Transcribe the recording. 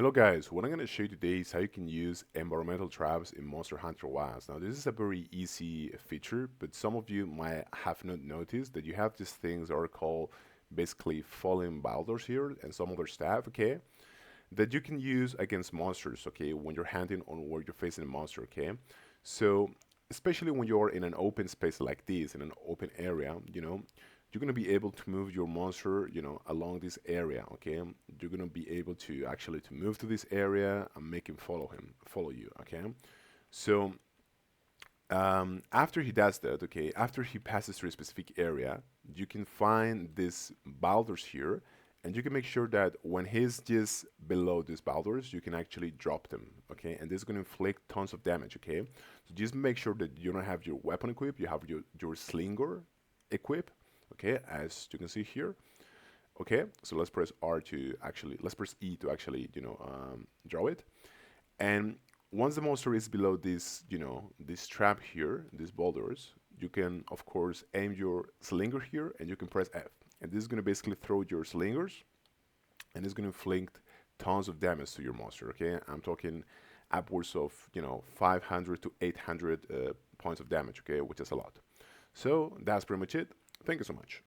Hello guys, what I'm going to show you today is how you can use environmental traps in Monster Hunter Wilds. Now this is a very easy feature, but some of you might have not noticed that you have these things that are called basically fallen boulders here and some other stuff, okay, that you can use against monsters, okay, when you're hunting on where you're facing a monster, okay. So especially when you're in an open space like this, in an open area, you're gonna be able to move your monster, along this area, okay. You're gonna be able to actually to move to this area and make him follow you, okay. So after he does that, okay, after he passes through a specific area, you can find these boulders here, and you can make sure that when he's just below these boulders, you can actually drop them, okay? And this is going to inflict tons of damage, okay? So just make sure that you don't have your weapon equipped, you have your slinger equipped, okay, as you can see here. Okay, so let's press let's press E to actually, draw it. And once the monster is below this, this trap here, these boulders, you can, of course, aim your slinger here and you can press F. And this is going to basically throw your slingers and it's going to inflict tons of damage to your monster, okay? I'm talking upwards of, 500 to 800 points of damage, okay? Which is a lot. So that's pretty much it. Thank you so much.